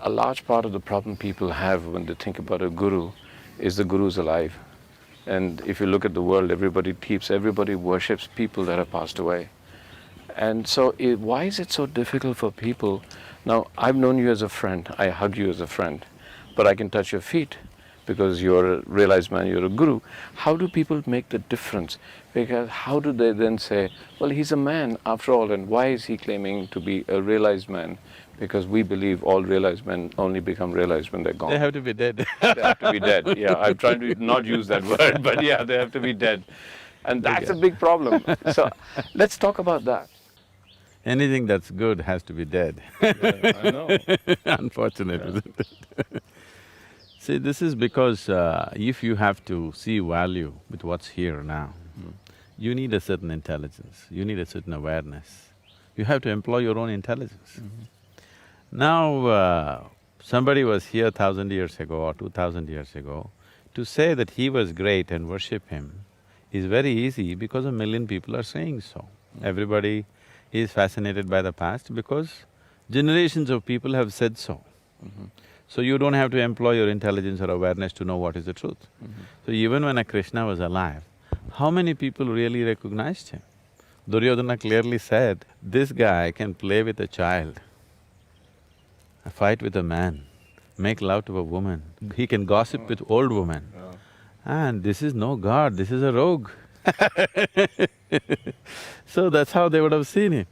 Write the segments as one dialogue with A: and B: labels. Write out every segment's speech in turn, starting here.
A: a large part of the problem people have when they think about a guru is the guru's alive. And if you look at the world, everybody worships people that have passed away. And so why is it so difficult for people? Now, I've known you as a friend, I hug you as a friend, but I can touch your feet because you're a realized man, you're a guru. How do people make the difference? Because how do they then say, well, he's a man after all, and why is he claiming to be a realized man? Because we believe all realized men only become realized when they're gone.
B: They have to be dead.
A: They have to be dead, yeah. I'm trying to not use that word, but yeah, they have to be dead. And that's a big problem. So let's talk about that.
B: Anything that's good has to be dead.
A: Yeah, I know.
B: Unfortunate, isn't it? See, this is because if you have to see value with what's here now, you need a certain intelligence, you need a certain awareness. You have to employ your own intelligence. Now, somebody was here 1,000 years ago or 2,000 years ago, to say that he was great and worship him is very easy because a million people are saying so. Everybody is fascinated by the past because generations of people have said so. So you don't have to employ your intelligence or awareness to know what is the truth. So even when a Krishna was alive, how many people really recognized him? Duryodhana clearly said, this guy can play with a child, fight with a man, make love to a woman, he can gossip with old women. And this is no god, this is a rogue. So that's how they would have seen him.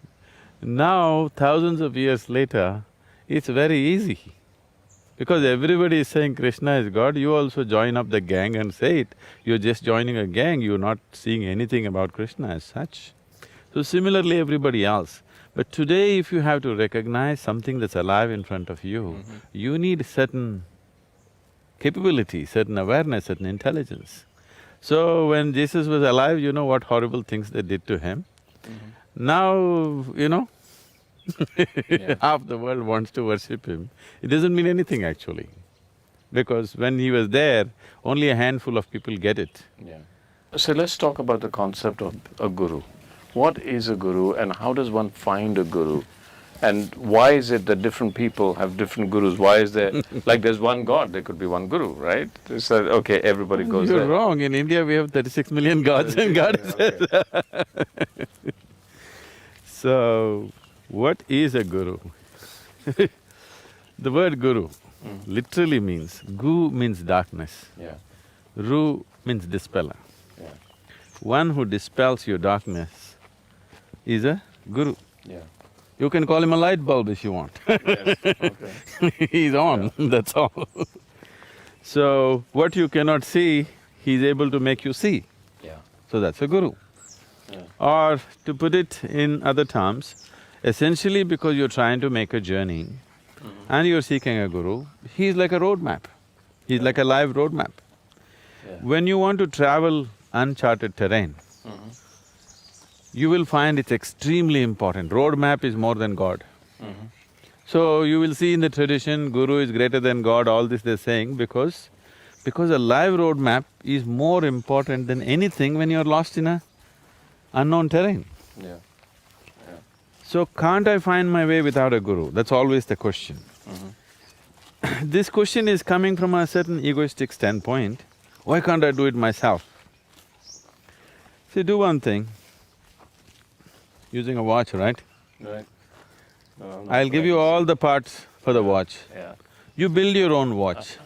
B: Now, thousands of years later, it's very easy. Because everybody is saying Krishna is God, you also join up the gang and say it. You're just joining a gang, you're not seeing anything about Krishna as such. So similarly, everybody else. But today, if you have to recognize something that's alive in front of you, you need certain capability, certain awareness, certain intelligence. So when Jesus was alive, you know what horrible things they did to him. Now, half the world wants to worship him. It doesn't mean anything actually, because when he was there, only a handful of people get it.
A: Yeah. So let's talk about the concept of a guru. What is a guru and how does one find a guru? And why is it that different people have different gurus? Why is there… like there's one god, there could be one guru, right? So, okay, everybody goes
B: You're
A: there.
B: wrong, in India we have 36 million gods and goddesses.
A: Okay.
B: So, what is a guru? The word guru literally means… gu means darkness,
A: Yeah,
B: ru means dispeller.
A: yeah,
B: One who dispels your darkness is a guru.
A: yeah.
B: You can call him a light bulb if you want.
A: Yes, okay.
B: He's on, that's all. So, what you cannot see, he's able to make you see.
A: Yeah,
B: So that's a guru.
A: yeah.
B: Or to put it in other terms, essentially because you're trying to make a journey and you're seeking a guru, he's like a roadmap. He's like a live roadmap.
A: Yeah.
B: When you want to travel uncharted terrain, you will find it's extremely important. Roadmap is more than God. So you will see in the tradition, guru is greater than God, all this they're saying because a live roadmap is more important than anything when you're lost in a unknown terrain.
A: Yeah.
B: So can't I find my way without a guru? That's always the question. This question is coming from a certain egoistic standpoint. Why can't I do it myself? See, do one thing. Using a watch, right?
A: Right. No,
B: I'll give you all the parts for the watch.
A: Yeah.
B: You build your own watch.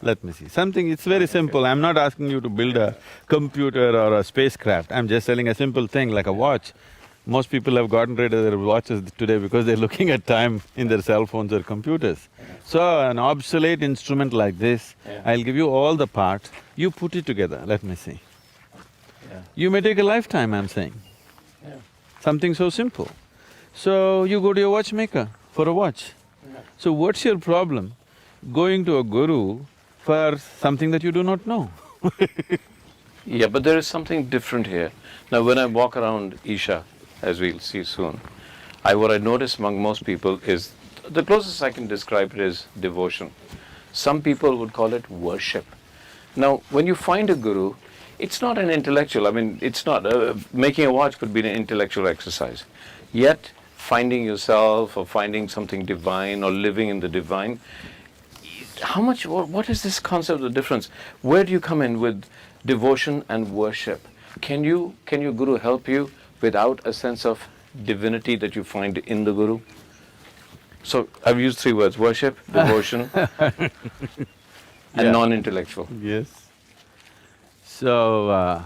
B: Let me see. Something… it's very simple. I'm not asking you to build a computer or a spacecraft. I'm just telling a simple thing like a watch. Most people have gotten rid of their watches today because they're looking at time in their cell phones or computers. So, an obsolete instrument like this, I'll give you all the parts, you put it together, let me see.
A: Yeah.
B: You may take a lifetime, I'm saying.
A: Yeah.
B: Something so simple. So, you go to your watchmaker for a watch. So, what's your problem going to a guru for something that you do not know?
A: Yeah, but there is something different here. Now, when I walk around Isha, as we'll see soon, what I notice among most people is… the closest I can describe it is devotion. Some people would call it worship. Now, when you find a guru, it's not an intellectual… I mean, it's not… making a watch could be an intellectual exercise. Yet, finding yourself or finding something divine or living in the divine How much, what is this concept of difference? Where do you come in with devotion and worship? Can your guru help you without a sense of divinity that you find in the guru? So I've used three words: worship, devotion, and non-intellectual.
B: Yes. So,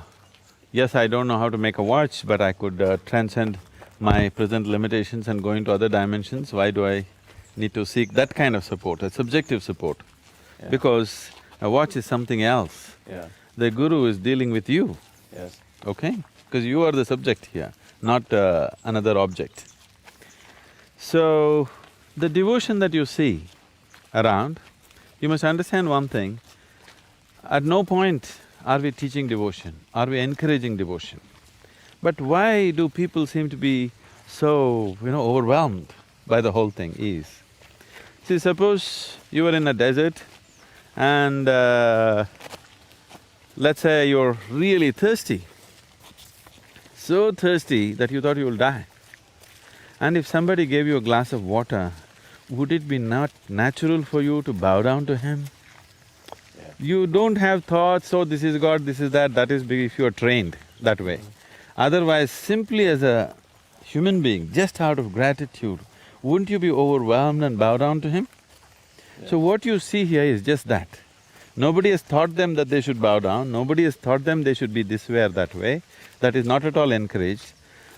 B: yes, I don't know how to make a watch, but I could transcend my present limitations and go into other dimensions. Why do I need to seek that kind of support, a subjective support?
A: Yeah.
B: Because a watch is something else.
A: Yeah.
B: The guru is dealing with you,
A: Yes.
B: okay? Because you are the subject here, not another object. So, the devotion that you see around, you must understand one thing, at no point are we teaching devotion, are we encouraging devotion. But why do people seem to be so, overwhelmed by the whole thing is, see, suppose you were in a desert and let's say you're really thirsty, so thirsty that you thought you will die. And if somebody gave you a glass of water, would it be not natural for you to bow down to him?
A: Yeah.
B: You don't have thoughts, oh, this is God, this is that is if you are trained that way. Otherwise, simply as a human being, just out of gratitude, wouldn't you be overwhelmed and bow down to him?
A: Yeah.
B: So what you see here is just that. Nobody has taught them that they should bow down, nobody has taught them they should be this way or that way, that is not at all encouraged.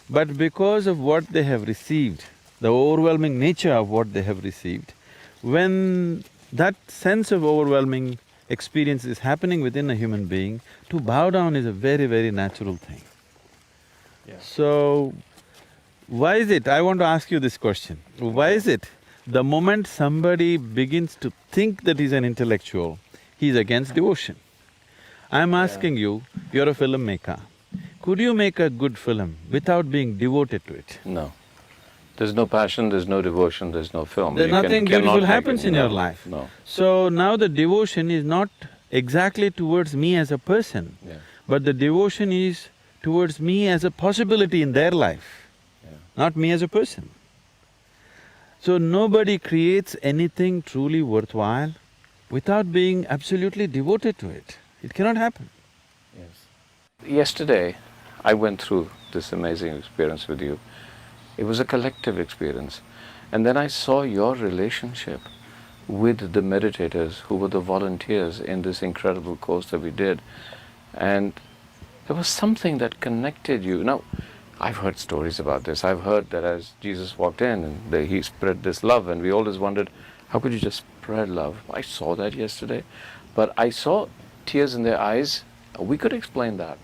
B: But because of what they have received, the overwhelming nature of what they have received, when that sense of overwhelming experience is happening within a human being, to bow down is a very, very natural thing.
A: Yeah.
B: So, why is it, I want to ask you this question, why is it the moment somebody begins to think that he's an intellectual, he's against devotion? I'm asking you, you're a filmmaker, could you make a good film without being devoted to it?
A: No. There's no passion, there's no devotion, there's no film.
B: There's nothing beautiful happens in your
A: No,
B: life.
A: No.
B: So now the devotion is not exactly towards me as a person,
A: Yeah.
B: but the devotion is towards me as a possibility in their life, not me as a person. So nobody creates anything truly worthwhile without being absolutely devoted to it. It cannot happen.
A: Yes. Yesterday, I went through this amazing experience with you. It was a collective experience. And then I saw your relationship with the meditators who were the volunteers in this incredible course that we did. And there was something that connected you. Now, I've heard stories about this. I've heard that as Jesus walked in and he spread this love, and we always wondered, how could you just spread love? I saw that yesterday. But I saw tears in their eyes. We could explain that.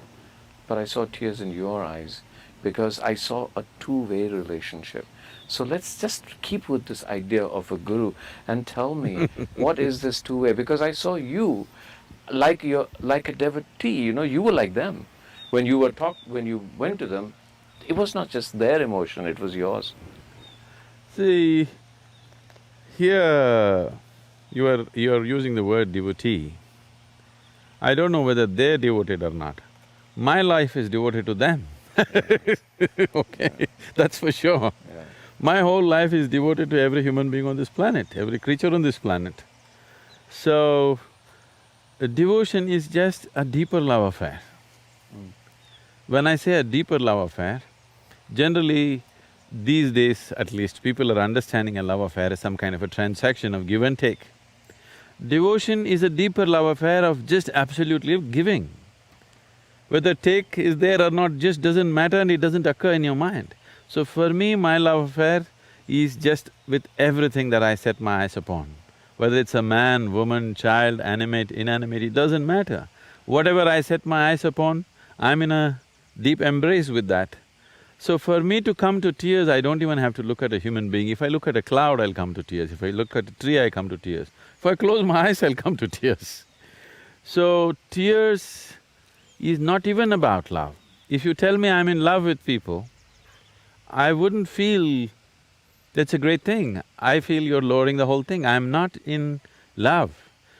A: But I saw tears in your eyes because I saw a two-way relationship. So let's just keep with this idea of a guru and tell me, what is this two-way? Because I saw you like a devotee, you were like them. When you went to them, it was not just their emotion, it was yours.
B: See, here you are using the word devotee. I don't know whether they're devoted or not. My life is devoted to them. Okay, that's for sure.
A: Yeah.
B: My whole life is devoted to every human being on this planet, every creature on this planet. So, devotion is just a deeper love affair. When I say a deeper love affair, generally these days at least, people are understanding a love affair as some kind of a transaction of give and take. Devotion is a deeper love affair of just absolutely giving. Whether take is there or not just doesn't matter and it doesn't occur in your mind. So for me, my love affair is just with everything that I set my eyes upon. Whether it's a man, woman, child, animate, inanimate, it doesn't matter. Whatever I set my eyes upon, I'm in a deep embrace with that. So for me to come to tears, I don't even have to look at a human being. If I look at a cloud, I'll come to tears. If I look at a tree, I come to tears. If I close my eyes, I'll come to tears. So tears is not even about love. If you tell me I'm in love with people, I wouldn't feel that's a great thing. I feel you're lowering the whole thing. I'm not in love,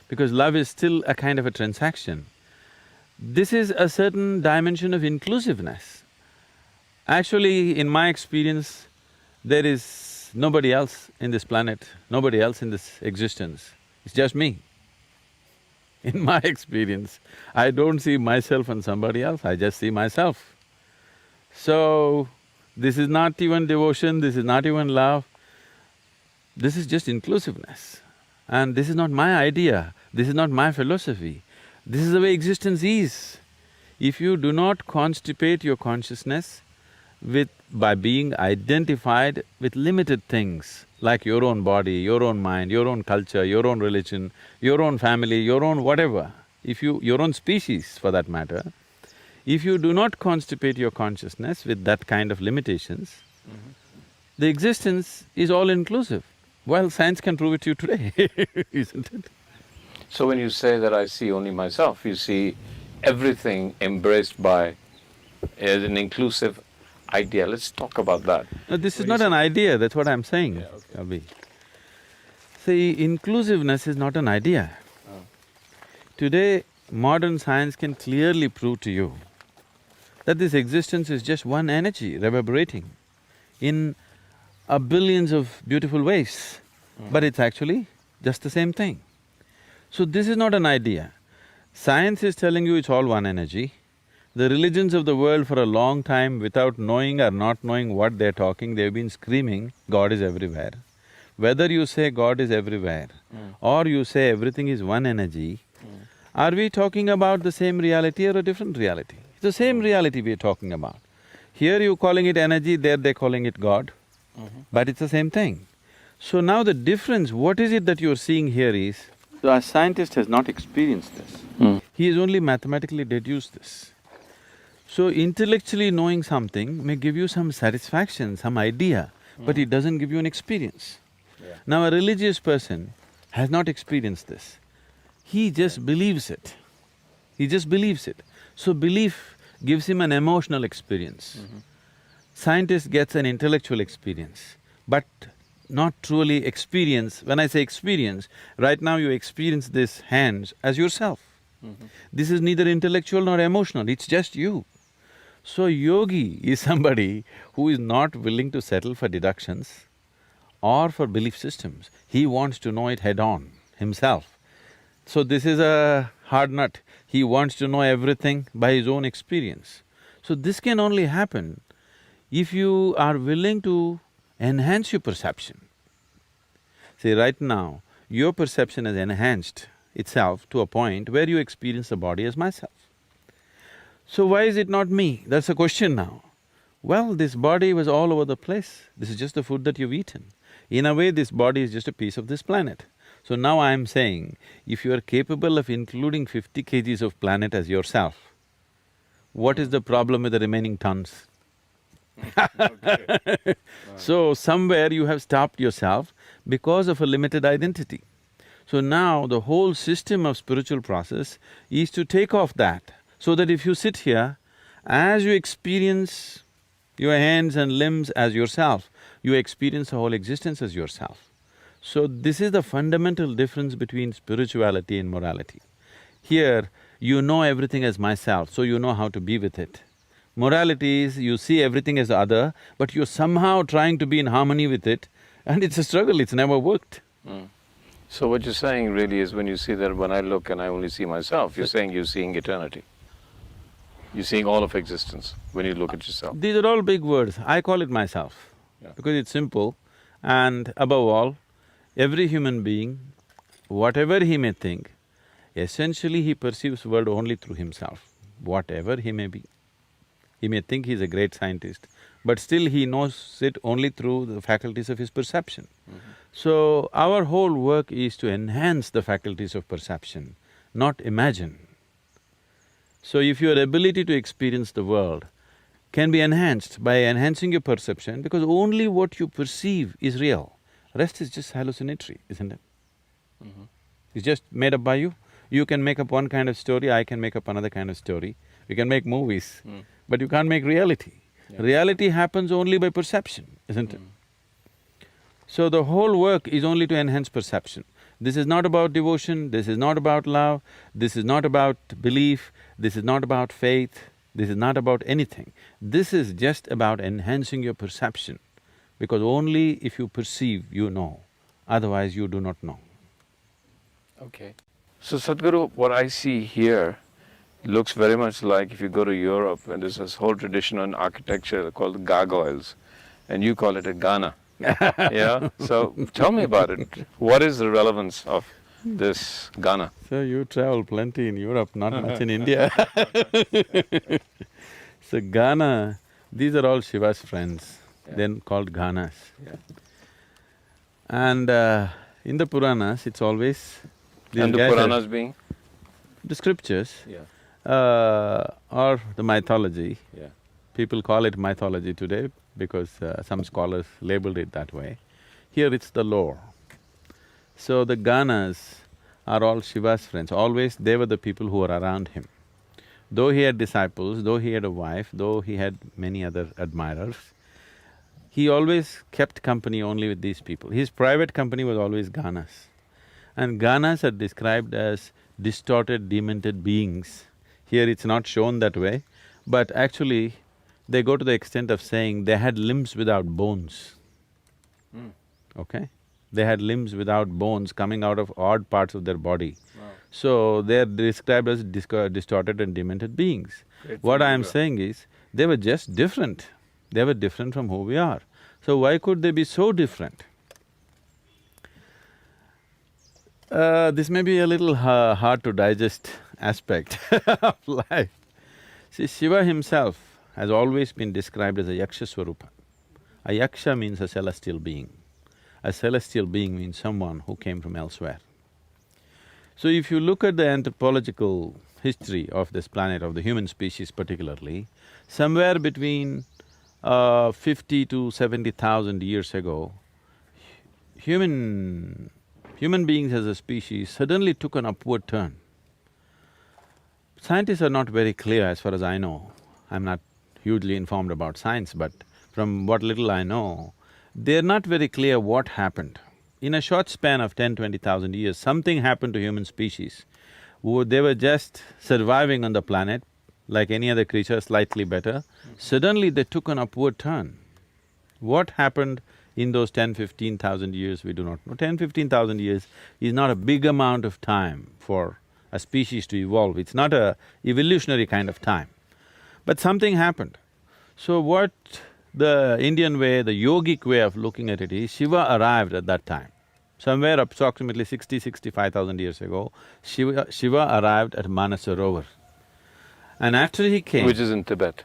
B: because love is still a kind of a transaction. This is a certain dimension of inclusiveness. Actually, in my experience, there is nobody else in this planet, nobody else in this existence It's just me. In my experience, I don't see myself and somebody else, I just see myself. So, this is not even devotion, this is not even love, this is just inclusiveness. And this is not my idea, this is not my philosophy, this is the way existence is. If you do not constipate your consciousness by being identified with limited things, like your own body, your own mind, your own culture, your own religion, your own family, your own whatever, your own species for that matter, if you do not constipate your consciousness with that kind of limitations, the existence is all-inclusive. Well, science can prove it to you today, isn't it?
A: So when you say that I see only myself, you see everything embraced by as an inclusive idea. Let's talk about that.
B: No, this is not an idea, that's what I'm saying, Abhi. See, inclusiveness is not an idea. Today, modern science can clearly prove to you that this existence is just one energy reverberating in billions of beautiful ways, but it's actually just the same thing. So this is not an idea. Science is telling you it's all one energy. The religions of the world for a long time, without knowing or not knowing what they're talking, they've been screaming, God is everywhere. Whether you say God is everywhere or you say everything is one energy, are we talking about the same reality or a different reality? It's the same reality we're talking about. Here you're calling it energy, there they're calling it God, but it's the same thing. So now the difference, what is it that you're seeing here is, a scientist has not experienced this. He has only mathematically deduced this. So intellectually knowing something may give you some satisfaction, some idea, but it doesn't give you an experience. Now a religious person has not experienced this. He just believes it. He just believes it. So belief gives him an emotional experience. Scientist gets an intellectual experience, but not truly experience. When I say experience, right now you experience this hands as yourself. This is neither intellectual nor emotional, it's just you. So yogi is somebody who is not willing to settle for deductions or for belief systems. He wants to know it head-on, himself. So this is a hard nut. He wants to know everything by his own experience. So this can only happen if you are willing to enhance your perception. See, right now, your perception has enhanced itself to a point where you experience the body as myself. So why is it not me? That's the question now. Well, this body was all over the place, this is just the food that you've eaten. In a way, this body is just a piece of this planet. So now I'm saying, if you are capable of including 50 kgs of planet as yourself, what is the problem with the remaining tons? So somewhere you have stopped yourself because of a limited identity. So now the whole system of spiritual process is to take off that, so that if you sit here, as you experience your hands and limbs as yourself, you experience the whole existence as yourself. So this is the fundamental difference between spirituality and morality. Here, you know everything as myself, so you know how to be with it. Morality is, you see everything as the other, but you're somehow trying to be in harmony with it, and it's a struggle, it's never worked.
A: So what you're saying really is, when you see that when I look and I only see myself, you're saying you're seeing eternity. You're seeing all of existence when you look at yourself.
B: These are all big words, I call it myself, because it's simple, and above all, every human being, whatever he may think, essentially he perceives the world only through himself, whatever he may be. He may think he's a great scientist, but still he knows it only through the faculties of his perception. So, our whole work is to enhance the faculties of perception, not imagine. So, if your ability to experience the world can be enhanced by enhancing your perception, because only what you perceive is real, rest is just hallucinatory, isn't it? It's just made up by you. You can make up one kind of story, I can make up another kind of story. We can make movies, but you can't make reality. Reality happens only by perception, isn't it? So the whole work is only to enhance perception. This is not about devotion, this is not about love, this is not about belief, this is not about faith, this is not about anything. This is just about enhancing your perception, because only if you perceive, you know, otherwise you do not know.
A: Okay. So Sadhguru, what I see here looks very much like if you go to Europe and there's this whole tradition on architecture called gargoyles, and you call it a Ghana. Yeah. So tell me about it. What is the relevance of this Ghana?
B: So you travel plenty in Europe, not much in India. So Ghana, these are all Shiva's friends,
A: Yeah.
B: then called Ghanas.
A: Yeah.
B: And in the Puranas, it's always… these
A: And the
B: guys are…
A: Puranas being?
B: the scriptures,
A: Yeah.
B: or the mythology.
A: Yeah.
B: People call it mythology today because some scholars labeled it that way. Here it's the lore. So the Ganas are all Shiva's friends, always they were the people who were around him. Though he had disciples, though he had a wife, though he had many other admirers, he always kept company only with these people. His private company was always Ganas. And Ganas are described as distorted, demented beings. Here it's not shown that way, but actually they go to the extent of saying they had limbs without bones. Okay? They had limbs without bones coming out of odd parts of their body.
A: Wow.
B: So they're described as distorted and demented beings.
A: Great
B: What I am
A: yoga.
B: saying is, they were just different. They were different from who we are. So why could they be so different? This may be a little hard to digest aspect of life. See, Shiva himself has always been described as a Yaksha Swarupa. A Yaksha means a celestial being. A celestial being means someone who came from elsewhere. So if you look at the anthropological history of this planet, of the human species particularly, somewhere between 50 to 70,000 years ago, human beings as a species suddenly took an upward turn. Scientists are not very clear as far as I know. I'm not hugely informed about science, but from what little I know, they're not very clear what happened. In a short span of 10-20,000 years, something happened to human species. They were just surviving on the planet like any other creature, slightly better. Suddenly they took an upward turn. What happened in those 10-15,000 years, we do not know. 10-15,000 years is not a big amount of time for a species to evolve, it's not a evolutionary kind of time. But something happened. So what the Indian way, the yogic way of looking at it is, Shiva arrived at that time. Somewhere approximately 60-65,000 years ago, Shiva arrived at Manasarovar. And after he came…
A: Which is in Tibet.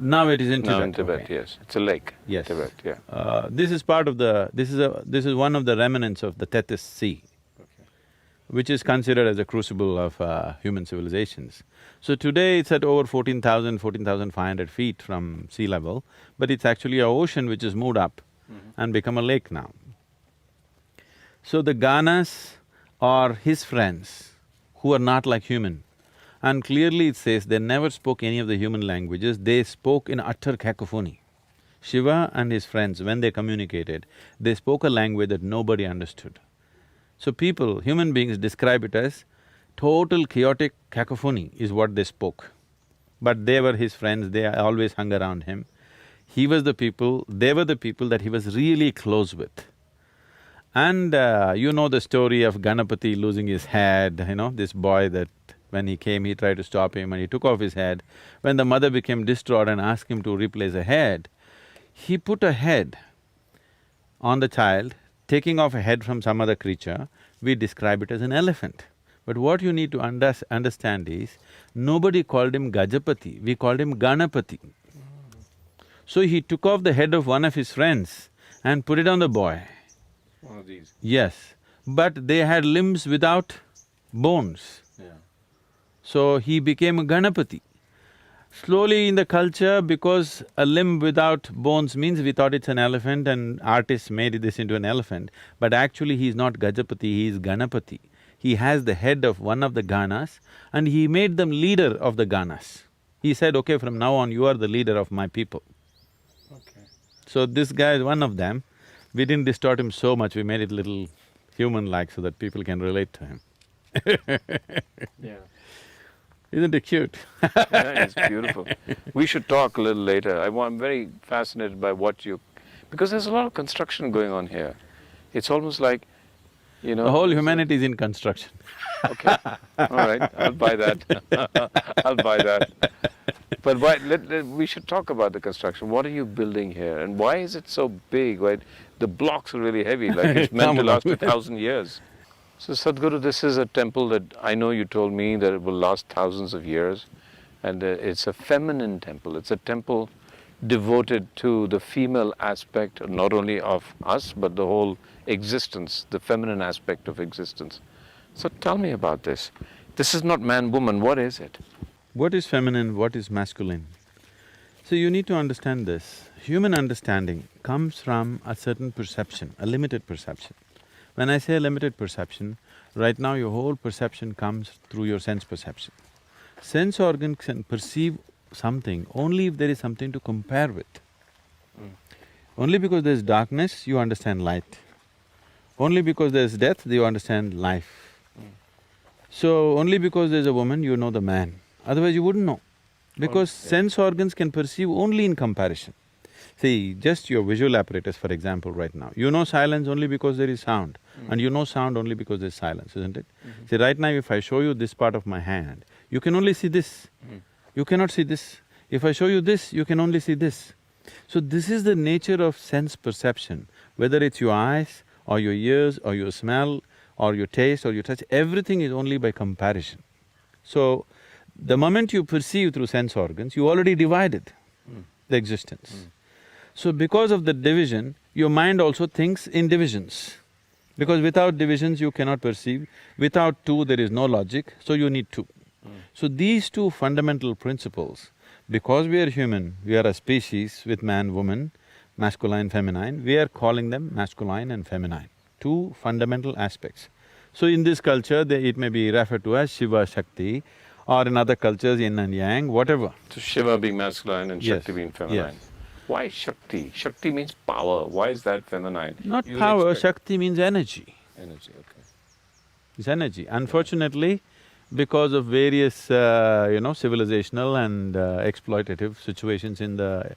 B: Now it is in Tibet.
A: Now in Tibet,
B: okay.
A: yes. It's a lake.
B: Yes.
A: Tibet, yeah.
B: This is part of the… this is one of the remnants of the Tethys Sea, which is considered as a crucible of human civilizations. So today it's at over 14,500 feet from sea level, but it's actually an ocean which has moved up and become a lake now. So the Ganas are his friends who are not like human. And clearly it says they never spoke any of the human languages, they spoke in utter cacophony. Shiva and his friends, when they communicated, they spoke a language that nobody understood. So people, human beings describe it as total chaotic cacophony is what they spoke. But they were his friends, they always hung around him. He was the people… they were the people that he was really close with. And you know the story of Ganapati losing his head, this boy that when he came, he tried to stop him and he took off his head. When the mother became distraught and asked him to replace a head, he put a head on the child, taking off a head from some other creature. We describe it as an elephant. But what you need to understand is, nobody called him Gajapati, we called him Ganapati. So he took off the head of one of his friends and put it on the boy.
A: One of these.
B: Yes, but they had limbs without bones.
A: Yeah.
B: So he became a Ganapati. Slowly in the culture, because a limb without bones means we thought it's an elephant and artists made this into an elephant, but actually he's not Gajapati, he is Ganapati. He has the head of one of the Ganas and he made them leader of the Ganas. He said, okay, from now on you are the leader of my people.
A: Okay.
B: So this guy is one of them. We didn't distort him so much, we made it little human-like so that people can relate to him.
A: Yeah.
B: Isn't it cute?
A: Yeah, it's beautiful. We should talk a little later. I'm very fascinated by what you… because there's a lot of construction going on here. It's almost like You
B: The
A: know?
B: whole humanity is in construction.
A: Okay, all right, I'll buy that. I'll buy that. But why, we should talk about the construction. What are you building here, and why is it so big? Why the blocks are really heavy, like it's meant
B: Come
A: to
B: along
A: last
B: with it.
A: 1,000 years. So Sadhguru, this is a temple that I know you told me that it will last thousands of years, and it's a feminine temple. It's a temple devoted to the female aspect, not only of us, but the whole existence, the feminine aspect of existence. So tell me about this. This is not man-woman, what is it?
B: What is feminine, what is masculine? So you need to understand this. Human understanding comes from a certain perception, a limited perception. When I say limited perception, right now your whole perception comes through your sense perception. Sense organs can perceive something only if there is something to compare with. Only because there's darkness, you understand light. Only because there's death, you understand life. So, only because there's a woman, you know the man. Otherwise you wouldn't know. Because sense organs can perceive only in comparison. See, just your visual apparatus, for example, right now. You know silence only because there is sound, and you know sound only because there's silence, isn't it? See, right now if I show you this part of my hand, you can only see this. You cannot see this. If I show you this, you can only see this. So this is the nature of sense perception, whether it's your eyes, or your ears, or your smell, or your taste, or your touch, everything is only by comparison. So, the moment you perceive through sense organs, you already divided the existence. So because of the division, your mind also thinks in divisions. Because without divisions you cannot perceive, without two there is no logic, so you need two. So these two fundamental principles, because we are human, we are a species with man, woman, masculine, feminine, we are calling them masculine and feminine, two fundamental aspects. So in this culture, it may be referred to as Shiva, Shakti, or in other cultures, yin and yang, whatever.
A: So Shiva being masculine and
B: Yes,
A: Shakti being feminine.
B: yes.
A: Why Shakti? Shakti means power. Why is that feminine?
B: Not
A: You would
B: power,
A: expect-
B: Shakti means energy.
A: Energy, okay.
B: It's energy. Unfortunately, because of various, civilizational and exploitative situations in the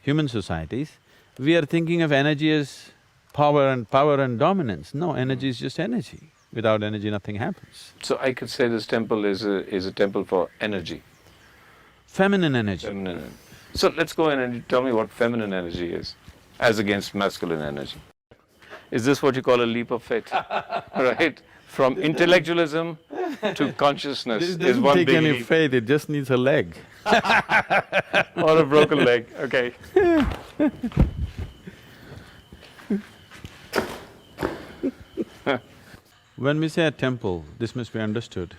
B: human societies, we are thinking of energy as power and dominance. No, energy is just energy. Without energy, nothing happens.
A: So I could say this temple is a temple for energy.
B: Feminine energy.
A: Feminine. So let's go in and you tell me what feminine energy is, as against masculine energy. Is this what you call a leap of faith? Right? From intellectualism to consciousness
B: This
A: is one
B: doesn't take
A: big
B: any
A: leap.
B: faith, it just needs a leg.
A: Or a broken leg, okay.
B: When we say a temple, this must be understood.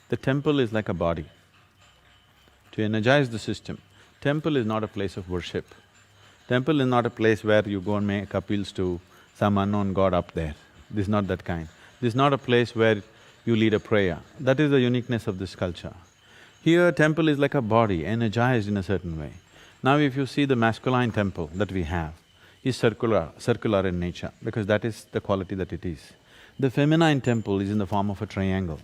B: The temple is like a body. To energize the system, temple is not a place of worship. Temple is not a place where you go and make appeals to some unknown god up there. This is not that kind. This is not a place where you lead a prayer. That is the uniqueness of this culture. Here, temple is like a body, energized in a certain way. Now if you see the masculine temple that we have, is circular in nature, because that is the quality that it is. The feminine temple is in the form of a triangle.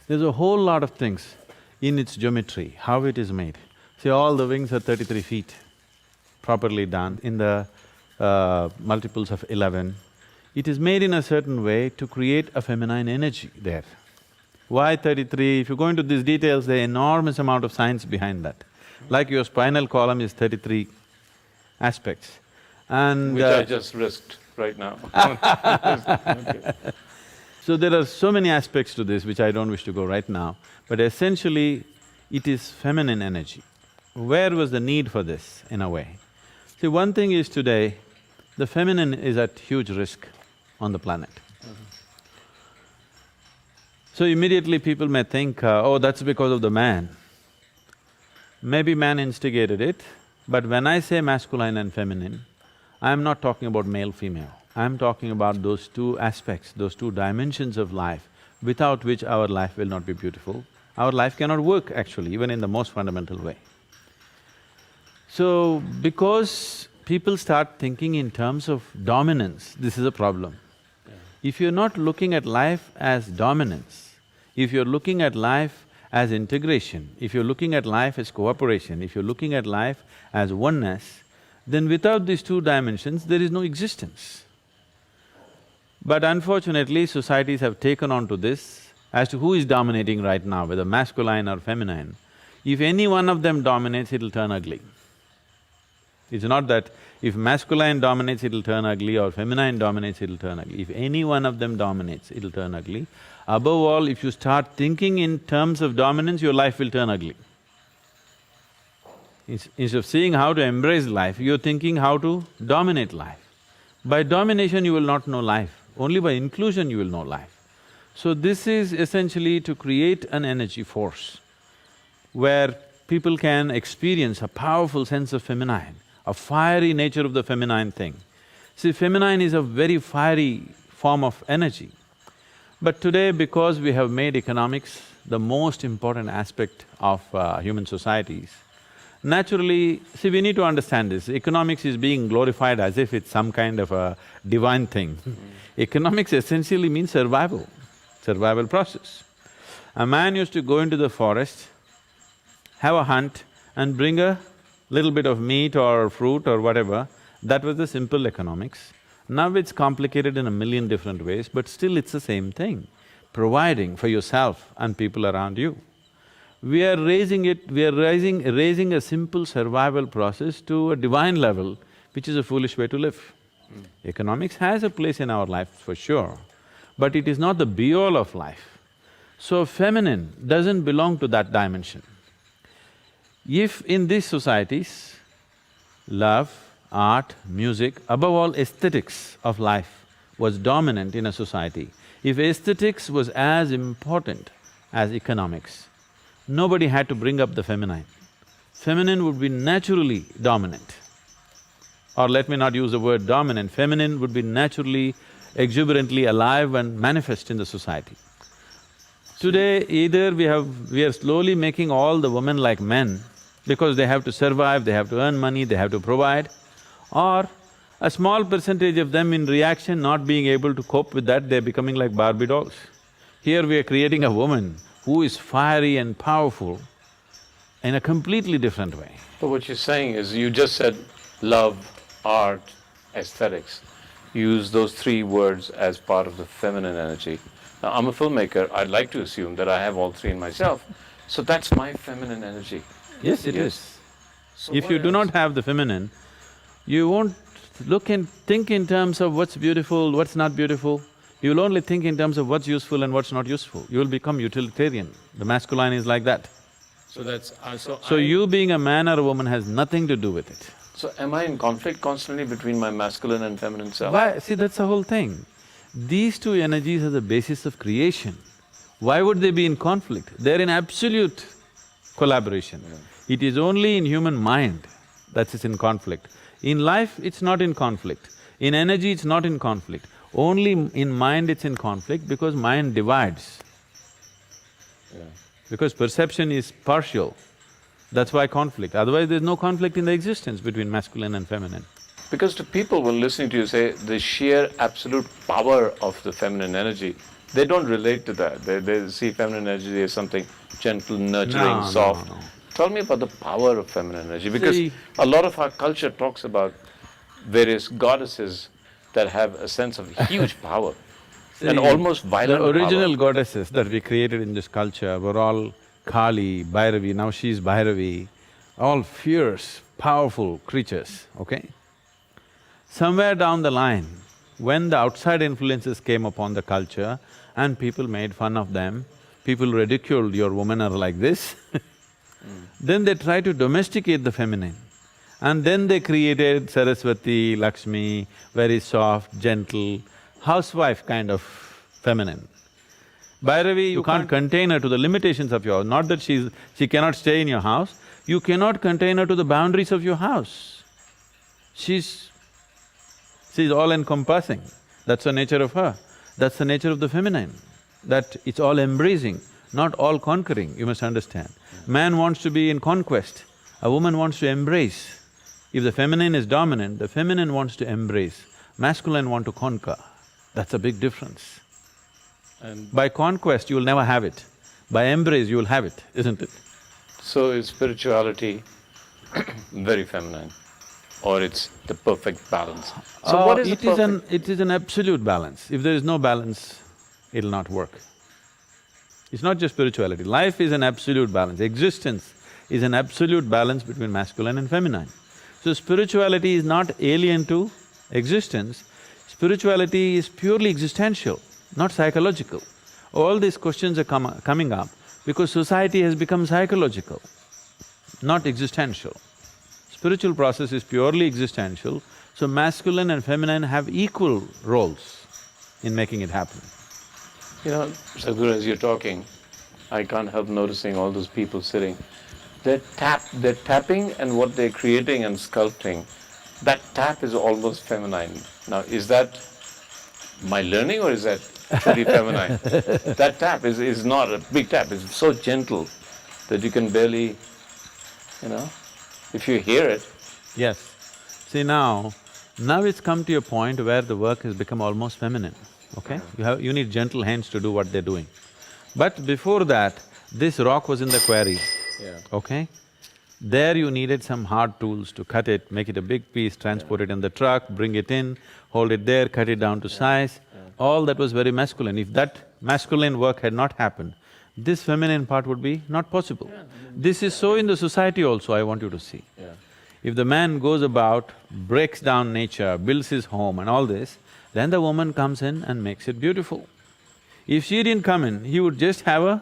B: There's a whole lot of things in its geometry, how it is made. See, all the wings are 33 feet, properly done, in the multiples of 11. It is made in a certain way to create a feminine energy there. Why 33? If you go into these details, there are enormous amount of science behind that. Like your spinal column is 33 aspects, and…
A: Which I just risked right now. Okay.
B: So there are so many aspects to this which I don't wish to go right now, but essentially it is feminine energy. Where was the need for this, in a way? See, one thing is today, the feminine is at huge risk on the planet. So immediately people may think, oh, that's because of the man. Maybe man instigated it, but when I say masculine and feminine, I'm not talking about male-female. I'm talking about those two aspects, those two dimensions of life, without which our life will not be beautiful. Our life cannot work actually, even in the most fundamental way. So, because people start thinking in terms of dominance, this is a problem. If you're not looking at life as dominance, if you're looking at life as integration, if you're looking at life as cooperation, if you're looking at life as oneness, then without these two dimensions, there is no existence. But unfortunately, societies have taken on to this as to who is dominating right now, whether masculine or feminine. If any one of them dominates, it'll turn ugly. It's not that if masculine dominates, it'll turn ugly, or feminine dominates, it'll turn ugly. If any one of them dominates, it'll turn ugly. Above all, if you start thinking in terms of dominance, your life will turn ugly. Instead of seeing how to embrace life, you're thinking how to dominate life. By domination, you will not know life. Only by inclusion you will know life. So this is essentially to create an energy force where people can experience a powerful sense of feminine, a fiery nature of the feminine thing. See, feminine is a very fiery form of energy. But today, because we have made economics the most important aspect of human societies, naturally, see, we need to understand this, economics is being glorified as if it's some kind of a divine thing. Economics essentially means survival process. A man used to go into the forest, have a hunt and bring a little bit of meat or fruit or whatever. That was the simple economics. Now it's complicated in a million different ways, but still it's the same thing, providing for yourself and people around you. We are raising a simple survival process to a divine level, which is a foolish way to live. Economics has a place in our life for sure, but it is not the be-all of life. So feminine doesn't belong to that dimension. If in these societies, love, art, music, above all aesthetics of life was dominant in a society, if aesthetics was as important as economics, nobody had to bring up the feminine. Feminine would be naturally dominant. Or let me not use the word dominant, feminine would be naturally, exuberantly alive and manifest in the society. Today, either we are slowly making all the women like men because they have to survive, they have to earn money, they have to provide, or a small percentage of them in reaction not being able to cope with that, they're becoming like Barbie dolls. Here we are creating a woman who is fiery and powerful in a completely different way.
A: But what you're saying is, you just said love, art, aesthetics. You use those three words as part of the feminine energy. Now, I'm a filmmaker, I'd like to assume that I have all three in myself, so that's my feminine energy.
B: Yes, it is.
A: So
B: If you do not have the feminine, you won't look and think in terms of what's beautiful, what's not beautiful. You'll only think in terms of what's useful and what's not useful. You'll become utilitarian. The masculine is like that.
A: So that's…
B: So you being a man or a woman has nothing to do with it.
A: So am I in conflict constantly between my masculine and feminine self?
B: Why? See, that's the whole thing. These two energies are the basis of creation. Why would they be in conflict? They're in absolute collaboration. It is only in human mind that it's in conflict. In life, it's not in conflict. In energy, it's not in conflict. Only in mind it's in conflict because mind divides. Because perception is partial, that's why conflict. Otherwise, there's no conflict in the existence between masculine and feminine.
A: Because to people, when listening to you say the sheer absolute power of the feminine energy, they don't relate to that. They see feminine energy as something gentle, nurturing, soft.
B: No.
A: Tell me about the power of feminine energy, because a lot of our culture talks about various goddesses that have a sense of huge power and almost violent
B: The original
A: power.
B: goddesses that we created in this culture were all Kali, Bhairavi, now she's Bhairavi, all fierce, powerful creatures, okay? Somewhere down the line, when the outside influences came upon the culture and people made fun of them, people ridiculed your women are like this then they tried to domesticate the feminine. And then they created Saraswati, Lakshmi, very soft, gentle, housewife kind of feminine. Bhairavi, you can't contain her to the limitations of your house, not that she cannot stay in your house, you cannot contain her to the boundaries of your house. She's all-encompassing, that's the nature of her. That's the nature of the feminine, that it's all embracing, not all conquering, you must understand. Man wants to be in conquest, a woman wants to embrace. If the feminine is dominant, the feminine wants to embrace, masculine want to conquer. That's a big difference.
A: And
B: by conquest, you will never have it. By embrace, you will have it, isn't it?
A: so is spirituality very feminine? or it's the perfect balance? So what is the perfect…
B: It is an absolute balance. If there is no balance, it'll not work. It's not just spirituality, life is an absolute balance, existence is an absolute balance between masculine and feminine. So spirituality is not alien to existence, spirituality is purely existential, not psychological. All these questions are coming up because society has become psychological, not existential. Spiritual process is purely existential, so masculine and feminine have equal roles in making it happen.
A: You know, Sadhguru, as you're talking, I can't help noticing all those people sitting. They're tapping, and what they're creating and sculpting, that tap is almost feminine. Now, is that my learning or is that truly feminine? That tap is not a big tap, it's so gentle that you can barely, if you hear it…
B: Yes. See now it's come to a point where the work has become almost feminine, okay? You need gentle hands to do what they're doing. But before that, this rock was in the quarry, okay? There you needed some hard tools to cut it, make it a big piece, transport it in the truck, bring it in, hold it there, cut it down to size. All that was very masculine. If that masculine work had not happened, this feminine part would be not possible. This is so in the society also, I want you to see. If the man goes about, breaks down nature, builds his home and all this, then the woman comes in and makes it beautiful. If she didn't come in, he would just have a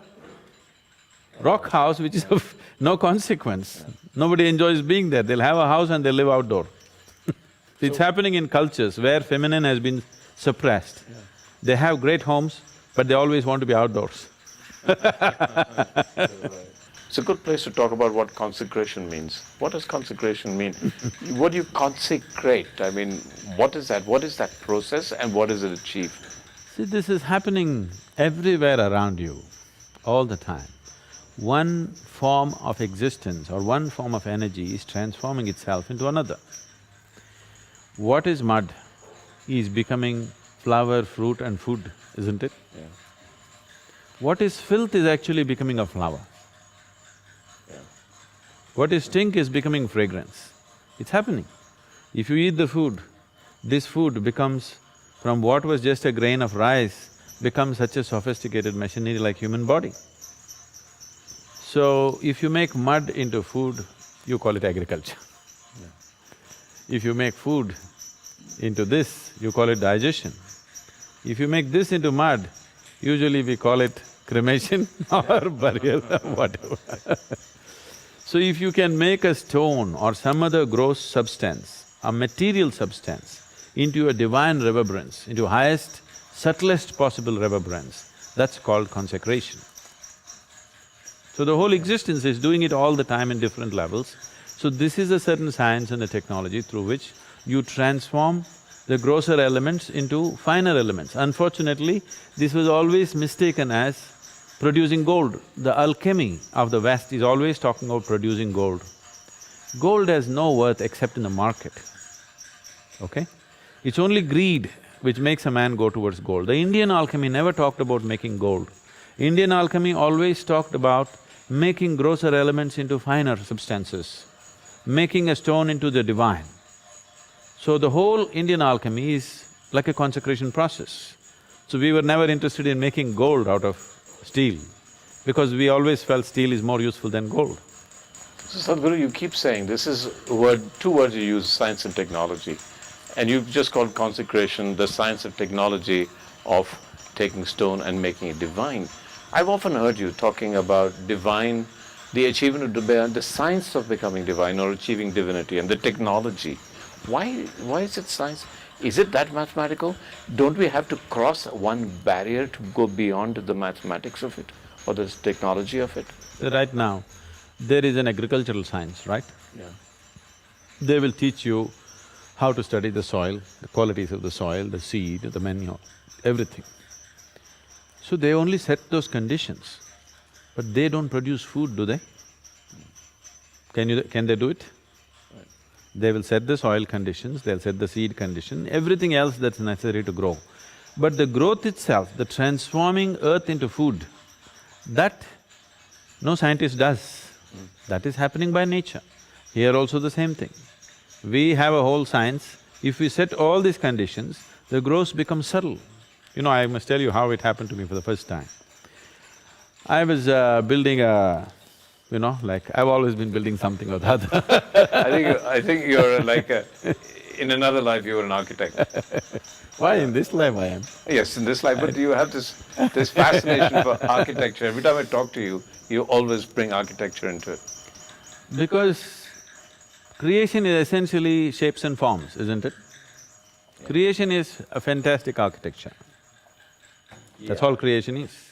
B: rock house which is of no consequence. Nobody enjoys being there, they'll have a house and they'll live outdoor. It's happening in cultures where feminine has been suppressed. They have great homes, but they always want to be outdoors.
A: It's a good place to talk about what consecration means. What does consecration mean? What do you consecrate? I mean, what is that? What is that process and what is it achieved?
B: See, this is happening everywhere around you, all the time. One form of existence or one form of energy is transforming itself into another. What is mud is becoming flower, fruit and food, isn't it? What is filth is actually becoming a flower. What is stink is becoming fragrance. It's happening. If you eat the food, this food becomes, from what was just a grain of rice, becomes such a sophisticated machinery like human body. So, if you make mud into food, you call it agriculture. If you make food into this, you call it digestion. If you make this into mud, usually we call it cremation or burial, whatever. So if you can make a stone or some other gross substance, a material substance, into a divine reverberance, into highest, subtlest possible reverberance, that's called consecration. So the whole existence is doing it all the time in different levels. So this is a certain science and a technology through which you transform the grosser elements into finer elements. Unfortunately, this was always mistaken as producing gold. The alchemy of the West is always talking about producing gold. Gold has no worth except in the market, okay? It's only greed which makes a man go towards gold. The Indian alchemy never talked about making gold. Indian alchemy always talked about making grosser elements into finer substances, making a stone into the divine. So the whole Indian alchemy is like a consecration process. So we were never interested in making gold out of steel, because we always felt steel is more useful than gold.
A: So Sadhguru, you keep saying, this is two words you use, science and technology. And you've just called consecration the science and technology of taking stone and making it divine. I've often heard you talking about divine, the achievement of divine, the science of becoming divine or achieving divinity, and the technology. Why is it science? Is it that mathematical? Don't we have to cross one barrier to go beyond the mathematics of it or the technology of it?
B: Right now, there is an agricultural science, right? They will teach you how to study the soil, the qualities of the soil, the seed, the manure, everything. So they only set those conditions, but they don't produce food, do they? Can they do it? They will set the soil conditions, they'll set the seed condition, everything else that's necessary to grow. But the growth itself, the transforming earth into food, that no scientist does. That is happening by nature. Here also the same thing. We have a whole science. If we set all these conditions, the growth becomes subtle. You know, I must tell you how it happened to me for the first time. I was building like I've always been building something or the other.
A: I think you're like in another life you were an architect.
B: Why, in this life I am?
A: Yes, in this life, but you have this fascination for architecture. Every time I talk to you, you always bring architecture into it.
B: Because creation is essentially shapes and forms, isn't it? Yeah. Creation is a fantastic architecture. That's all creation is.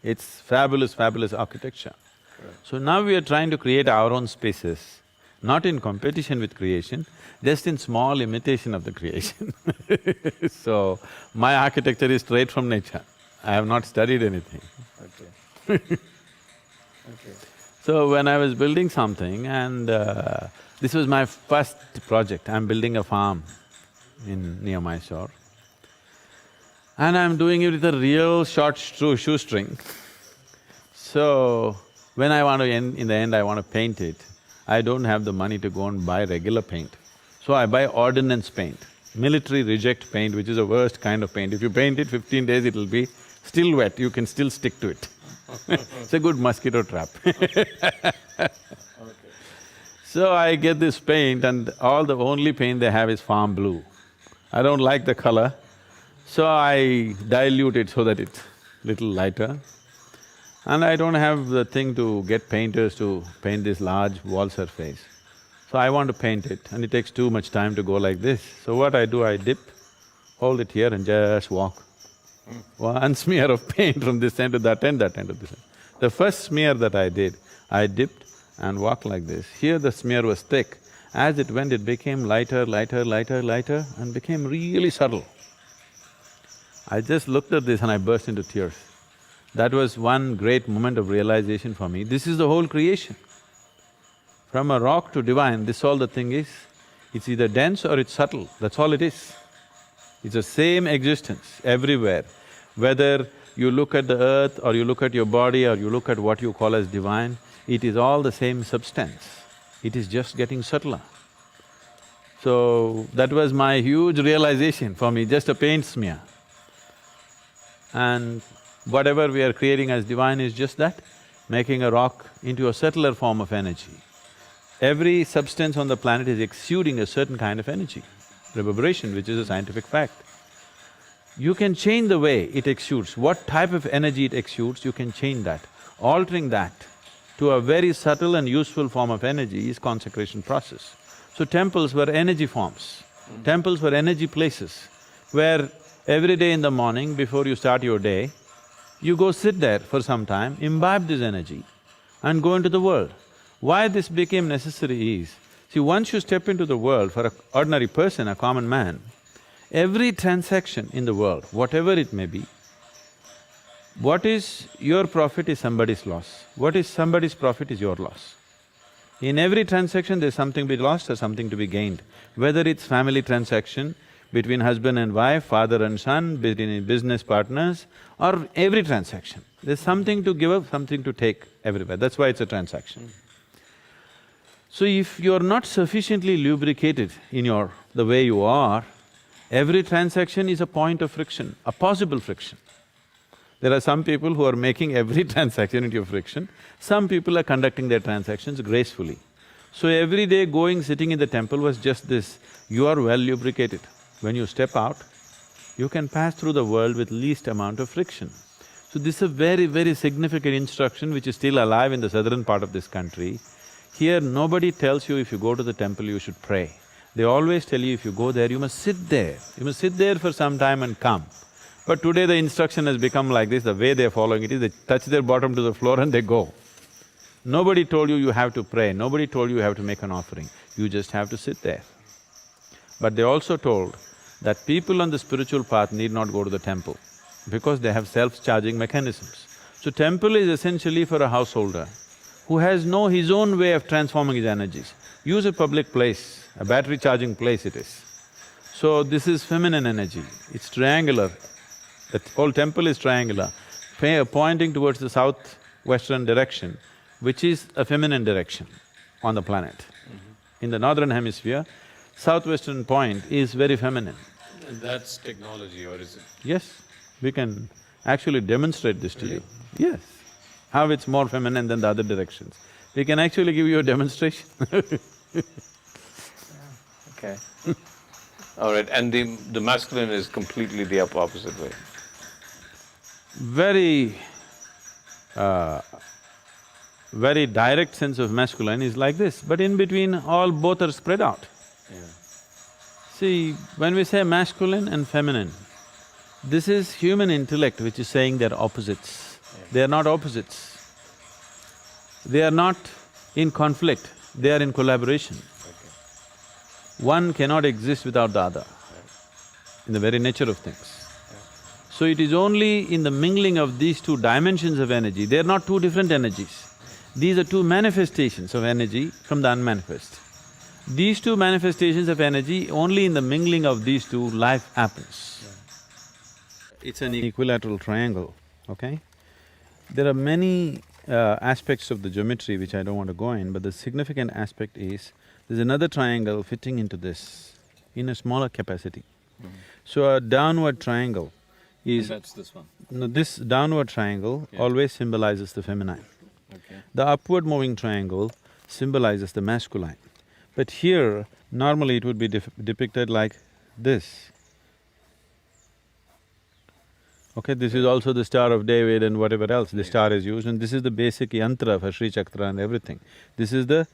B: It's fabulous, fabulous architecture. Correct. So now we are trying to create our own spaces, not in competition with creation, just in small imitation of the creation. So, my architecture is straight from nature. I have not studied anything.
A: Okay. Okay.
B: So, when I was building something and this was my first project, I'm building a farm near Mysore. And I'm doing it with a real short shoestring. So, when I want to in the end I want to paint it, I don't have the money to go and buy regular paint. So I buy ordnance paint, military reject paint, which is the worst kind of paint. If you paint it 15 days, it'll be still wet, you can still stick to it. It's a good mosquito trap. Okay. So I get this paint and the only paint they have is farm blue. I don't like the color, so I dilute it so that it's little lighter. And I don't have the thing to get painters to paint this large wall surface. So I want to paint it and it takes too much time to go like this. So what I do, I dip, hold it here and just walk. One smear of paint from this end to that end to this end. The first smear that I did, I dipped and walked like this. Here the smear was thick. As it went, it became lighter, lighter, lighter, lighter and became really subtle. I just looked at this and I burst into tears. That was one great moment of realization for me. This is the whole creation. From a rock to divine, this all the thing is. It's either dense or it's subtle, that's all it is. It's the same existence everywhere. Whether you look at the earth or you look at your body or you look at what you call as divine, it is all the same substance. It is just getting subtler. So, that was my huge realization for me, just a paint smear. And whatever we are creating as divine is just that, making a rock into a subtler form of energy. Every substance on the planet is exuding a certain kind of energy, reverberation, which is a scientific fact. You can change the way it exudes, what type of energy it exudes, you can change that. Altering that to a very subtle and useful form of energy is consecration process. So temples were energy forms, temples were energy places, where every day in the morning before you start your day, you go sit there for some time, imbibe this energy and go into the world. Why this became necessary is, see, once you step into the world, for an ordinary person, a common man, every transaction in the world, whatever it may be, what is your profit is somebody's loss, what is somebody's profit is your loss. In every transaction, there's something to be lost or something to be gained, whether it's family transaction, between husband and wife, father and son, between business partners, or every transaction. There's something to give up, something to take everywhere, that's why it's a transaction. So if you're not sufficiently lubricated in the way you are, every transaction is a point of friction, a possible friction. There are some people who are making every transaction into a friction, some people are conducting their transactions gracefully. So every day going, sitting in the temple was just this, you are well lubricated. When you step out, you can pass through the world with least amount of friction. So this is a very, very significant instruction which is still alive in the southern part of this country. Here, nobody tells you if you go to the temple, you should pray. They always tell you if you go there, you must sit there. You must sit there for some time and come. But today the instruction has become like this, the way they're following it is they touch their bottom to the floor and they go. Nobody told you have to pray, nobody told you have to make an offering, you just have to sit there. But they also told that people on the spiritual path need not go to the temple because they have self-charging mechanisms. So temple is essentially for a householder who has his own way of transforming his energies. Use a public place, a battery charging place it is. So this is feminine energy, it's triangular, the whole temple is triangular, pointing towards the southwestern direction, which is a feminine direction on the planet. In the northern hemisphere, southwestern point is very feminine.
A: That's technology, or is it?
B: Yes, we can actually demonstrate this to you. Yes. How it's more feminine than the other directions. We can actually give you a demonstration.
A: Okay. All right, and the masculine is completely the opposite way.
B: Very, very direct sense of masculine is like this, but in between both are spread out.
A: Yeah.
B: See, when we say masculine and feminine, this is human intellect which is saying they're opposites. They are not opposites. They are not in conflict, they are in collaboration. One cannot exist without the other, in the very nature of things. So it is only in the mingling of these two dimensions of energy, they are not two different energies. These are two manifestations of energy from the unmanifest. These two manifestations of energy, only in the mingling of these two, life happens. It's an equilateral triangle, okay? There are many aspects of the geometry which I don't want to go in, but the significant aspect is, there's another triangle fitting into this in a smaller capacity. So a downward triangle is…
A: And that's this one.
B: No, this downward triangle always symbolizes the feminine.
A: Okay.
B: The upward moving triangle symbolizes the masculine. But here, normally it would be depicted like this. Okay, this is also the Star of David and whatever else, the star is used, and this is the basic yantra for Sri Chakra and everything. This is the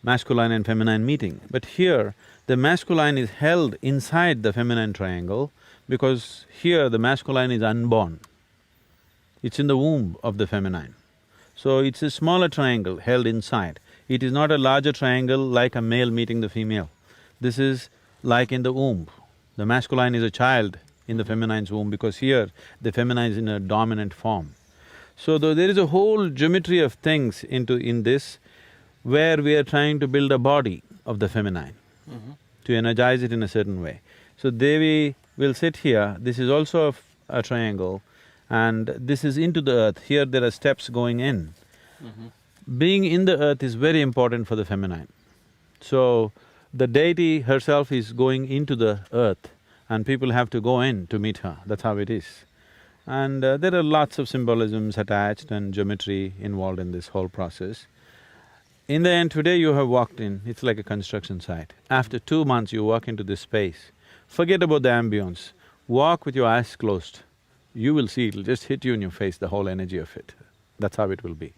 B: masculine and feminine meeting. But here, the masculine is held inside the feminine triangle because here the masculine is unborn. It's in the womb of the feminine. So it's a smaller triangle held inside. It is not a larger triangle like a male meeting the female. This is like in the womb. The masculine is a child in the feminine's womb because here the feminine is in a dominant form. So there is a whole geometry of things in this where we are trying to build a body of the feminine to energize it in a certain way. So Devi will sit here, this is also a triangle and this is into the earth, here there are steps going in. Being in the earth is very important for the feminine. So the deity herself is going into the earth and people have to go in to meet her, that's how it is. And there are lots of symbolisms attached and geometry involved in this whole process. In the end, today you have walked in, it's like a construction site. After 2 months you walk into this space, forget about the ambience, walk with your eyes closed. You will see, it'll just hit you in your face, the whole energy of it. That's how it will be.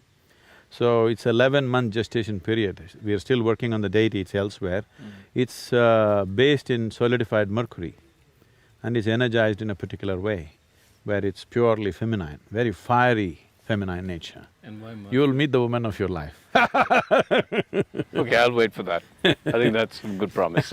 B: So it's 11-month gestation period. We are still working on the deity, it's elsewhere. It's based in solidified mercury and is energized in a particular way, where it's purely feminine, very fiery feminine nature.
A: And why
B: You will meet the woman of your life.
A: Okay, I'll wait for that. I think that's a good promise.